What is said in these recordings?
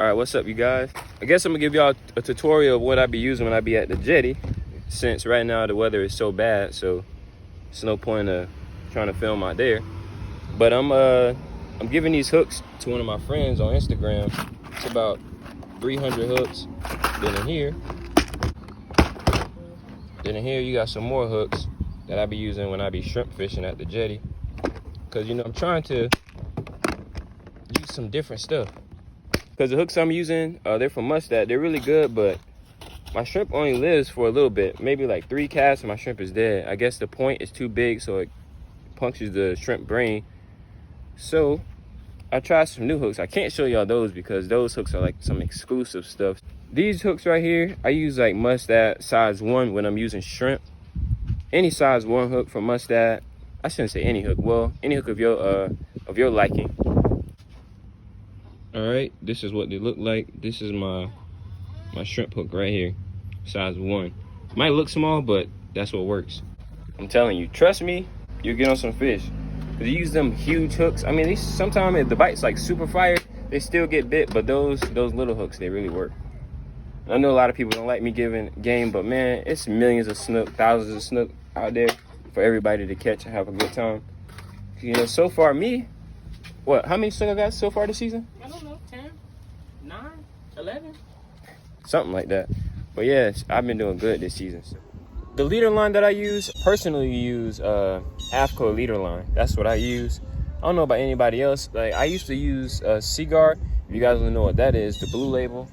All right, what's up, you guys? I guess I'm gonna give y'all a tutorial of what I be using when I be at the jetty, since right now the weather is so bad, so it's no point of trying to film out there. But I'm giving these hooks to one of my friends on Instagram. It's about 300 hooks. Then in here you got some more hooks that I be using when I be shrimp fishing at the jetty. Cause you know I'm trying to use some different stuff. Because the hooks I'm using, they're from Mustad. They're really good, but my shrimp only lives for a little bit. Maybe like 3 casts and my shrimp is dead. I guess the point is too big, so it punctures the shrimp brain. So I tried some new hooks. I can't show y'all those because those hooks are like some exclusive stuff. These hooks right here, I use like Mustad size 1 when I'm using shrimp. Any size 1 hook from Mustad. I shouldn't say any hook. Well, any hook of your liking. All right, this is what they look like. This is my shrimp hook right here, size 1. Might look small, but that's what works. I'm telling you, trust me, you'll get on some fish. Cause you use them huge hooks. I mean, these sometimes if the bite's like super fire, they still get bit, but those little hooks, they really work. I know a lot of people don't like me giving game, but man, it's millions of snook, thousands of snook out there for everybody to catch and have a good time. You know, so far me, how many snook I got so far this season? I don't know, 10, 9, 11. Something like that. But yeah, I've been doing good this season. The leader line that I personally use AFCO leader line. That's what I use. I don't know about anybody else. Like I used to use Seaguar. If you guys don't know what that is, the blue label.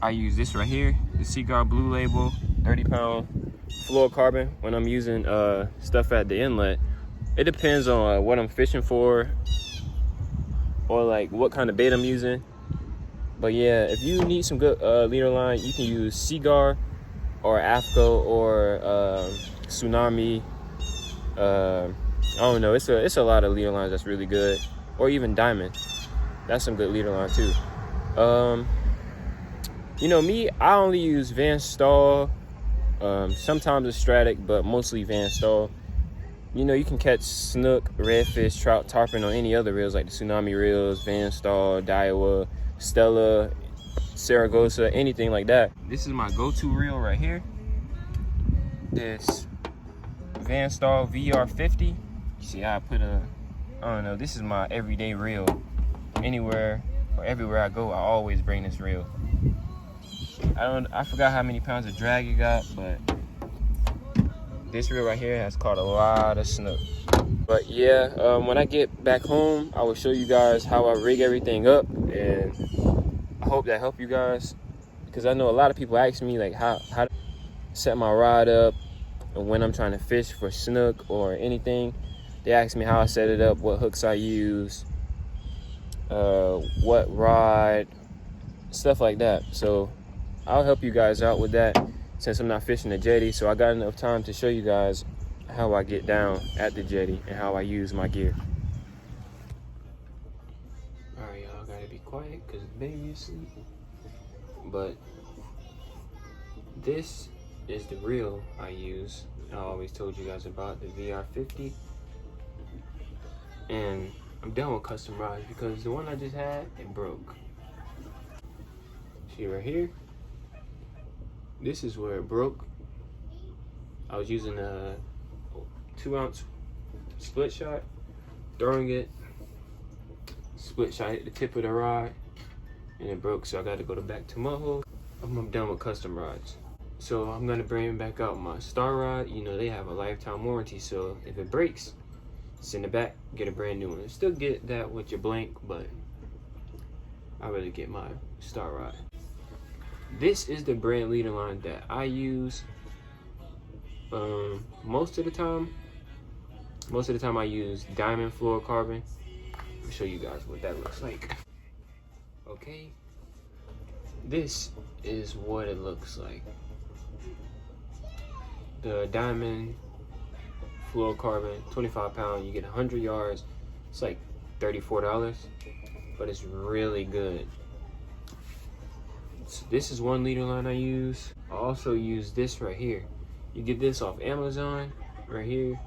I use this right here, the Seaguar blue label, 30-pound fluorocarbon when I'm using stuff at the inlet. It depends on what I'm fishing for or like what kind of bait I'm using. But yeah, if you need some good leader line, you can use Seaguar or AFCO or Tsunami. I don't know, it's a lot of leader lines that's really good. Or even Diamond. That's some good leader line too. You know me, I only use Van Staal, sometimes a Stratic, but mostly Van Staal. You know, you can catch snook, redfish, trout, tarpon on any other reels like the Tsunami reels, Van Staal, Daiwa, Stella, Saragossa, anything like that. This is my go-to reel right here. This Van Staal VR50. You see how I put I don't know, this is my everyday reel. Anywhere or everywhere I go, I always bring this reel. I forgot how many pounds of drag you got, but this reel right here has caught a lot of snook. But yeah, when I get back home, I will show you guys how I rig everything up, and I hope that helped you guys, because I know a lot of people ask me like how to set my rod up, and when I'm trying to fish for snook or anything, they ask me how I set it up, what hooks I use, what rod, stuff like that. So I'll help you guys out with that since I'm not fishing the jetty. So I got enough time to show you guys how I get down at the jetty and how I use my gear. All right, y'all gotta be quiet because the baby is sleeping. But this is the reel I use. I always told you guys about the VR50. And I'm done with custom rods because the one I just had, it broke. See right here? This is where it broke. I was using a 2-ounce split shot, throwing it, split shot hit the tip of the rod, and it broke, so I got to go back to my hole. I'm done with custom rods. So I'm gonna bring back out my Star Rod. You know, they have a lifetime warranty, so if it breaks, send it back, get a brand new one. Still get that with your blank, but I rather get my Star Rod. This is the brand leader line that I use most of the time. Most of the time I use Diamond fluorocarbon. I'll show you guys what that looks like. Okay, this is what it looks like. The Diamond fluorocarbon, 25-pound, you get 100 yards. It's like $34, but it's really good. So this is one leader line I use. I also use this right here. You get this off Amazon right here.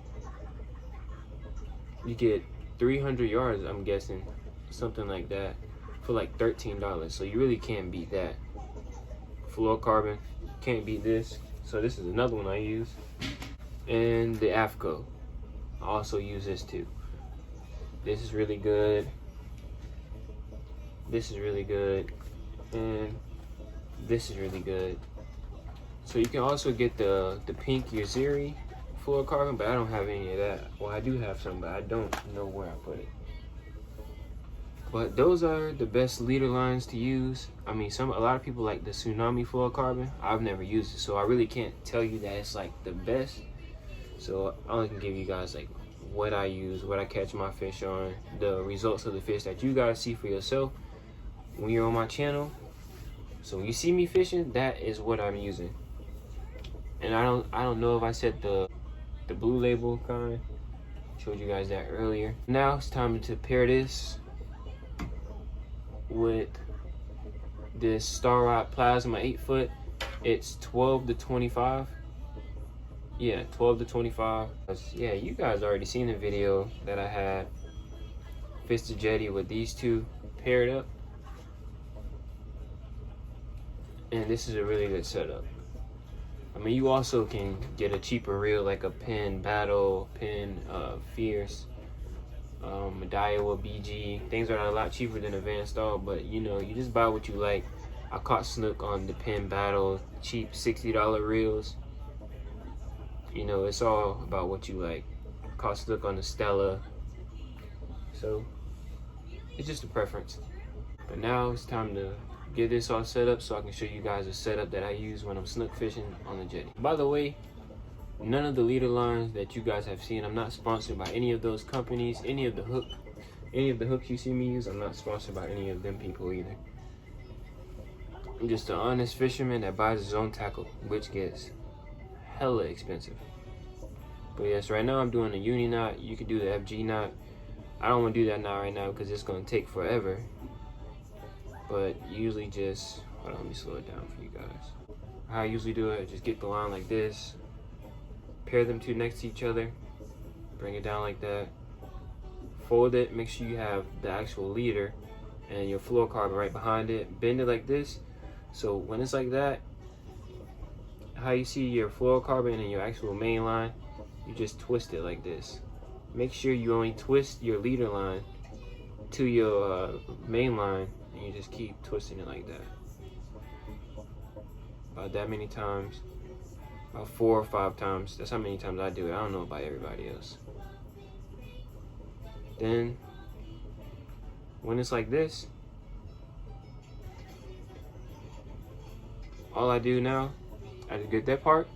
You get 300 yards, I'm guessing, something like that. for like $13. So you really can't beat that. Fluorocarbon, can't beat this. So this is another one I use. And the AFCO, I also use this too. This is really good. This is really good. And this is really good. So you can also get the pink Yaziri fluorocarbon, but I don't have any of that. Well, I do have some, but I don't know where I put it. But those are the best leader lines to use. I mean, a lot of people like the Tsunami fluorocarbon. I've never used it, so I really can't tell you that it's like the best. So I only can give you guys like what I use, what I catch my fish on, the results of the fish that you guys see for yourself when you're on my channel. So when you see me fishing, that is what I'm using. And I don't know if I said the blue label kind. Showed you guys that earlier. Now it's time to pair this with this Star Rod Plasma 8-foot. It's 12 to 25. Yeah, 12 to 25. Yeah, you guys already seen the video that I had fished the jetty with these two paired up. And this is a really good setup. I mean, you also can get a cheaper reel like a Penn Battle, Penn Fierce, Daiwa BG. Things are a lot cheaper than Advanced Dog, but you know, you just buy what you like. I caught snook on the Penn Battle, cheap $60 reels. You know, it's all about what you like. Caught snook on the Stella. So, it's just a preference. But now it's time to get this all set up so I can show you guys a setup that I use when I'm snook fishing on the jetty. By the way, none of the leader lines that you guys have seen, I'm not sponsored by any of those companies. Any of the hooks you see me use, I'm not sponsored by any of them people either. I'm just an honest fisherman that buys his own tackle, which gets hella expensive. But yes, right now I'm doing a uni knot. You could do the FG knot. I don't want to do that knot right now because it's going to take forever. But usually just, hold on, let me slow it down for you guys. How I usually do it, just get the line like this, pair them two next to each other, bring it down like that, fold it, make sure you have the actual leader and your fluorocarbon right behind it, bend it like this. So when it's like that, how you see your fluorocarbon and your actual main line, you just twist it like this. Make sure you only twist your leader line to your main line, and you just keep twisting it like that. About that many times, about 4 or 5 times. That's how many times I do it. I don't know about everybody else. Then, when it's like this, all I do now, I just get that part,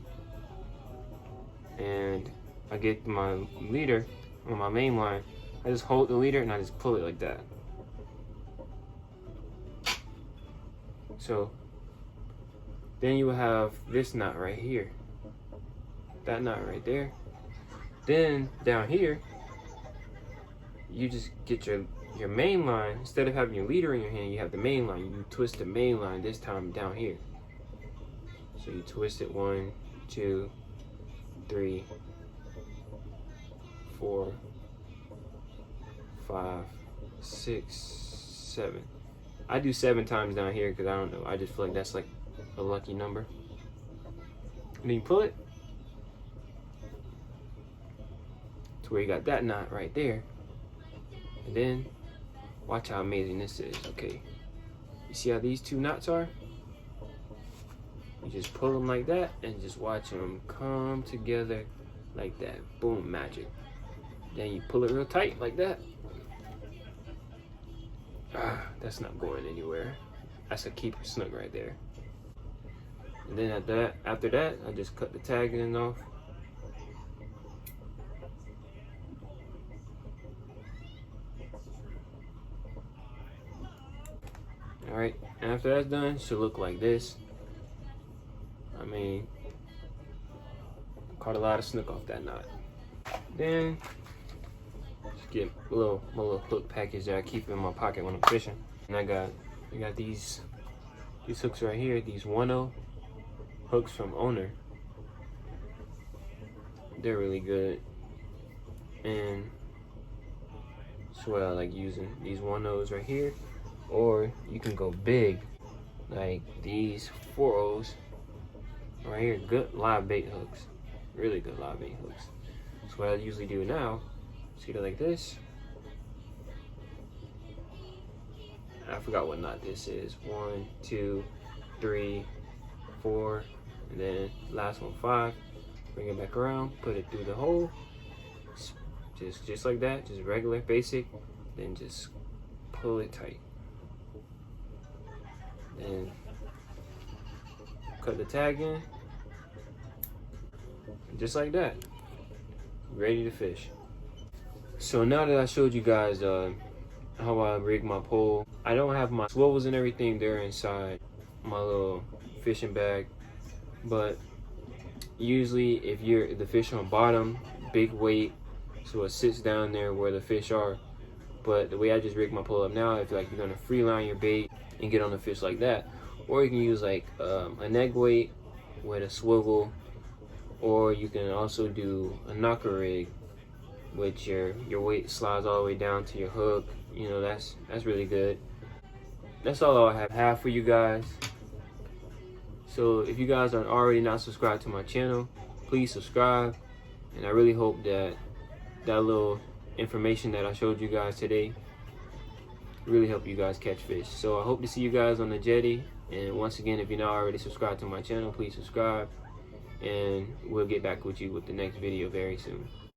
and I get my leader on my main line. I just hold the leader and I just pull it like that. So then you will have this knot right here, that knot right there. Then down here, you just get your main line. Instead of having your leader in your hand, you have the main line. You twist the main line this time down here. So you twist it 1, 2, 3, 4, 5, 6, 7. I do 7 times down here because I don't know. I just feel like that's like a lucky number. And then you pull it to where you got that knot right there. And then watch how amazing this is. Okay, you see how these 2 knots are? You just pull them like that and just watch them come together like that. Boom, magic. Then you pull it real tight like that. That's not going anywhere. That's a keeper snook right there. And then after that, I just cut the tag end off. Alright, and after that's done, it should look like this. I mean, caught a lot of snook off that knot. Then just get my little hook package that I keep in my pocket when I'm fishing. And I got these hooks right here, these 1-0 hooks from Owner. They're really good, and that's what I like using, these 1-0s right here, or you can go big, like these 4-0s right here. Good live bait hooks, really good live bait hooks. So what I usually do now is get it like this. I forgot what knot this is. 1, 2, 3, 4, and then last one 5. Bring it back around, put it through the hole, just like that, just regular, basic. Then just pull it tight. Then cut the tag in, just like that. Ready to fish. So now that I showed you guys how I rig my pole, I don't have my swivels and everything there inside my little fishing bag, but usually if the fish on bottom, big weight, so it sits down there where the fish are. But the way I just rig my pole up now, if like you're gonna free line your bait and get on the fish like that, or you can use like a neck weight with a swivel, or you can also do a knocker rig, which your weight slides all the way down to your hook. You know, that's really good. That's all I have for you guys. So if you guys are already not subscribed to my channel, please subscribe. And I really hope that that little information that I showed you guys today really help you guys catch fish. So I hope to see you guys on the jetty. And once again, if you're not already subscribed to my channel, please subscribe. And we'll get back with you with the next video very soon.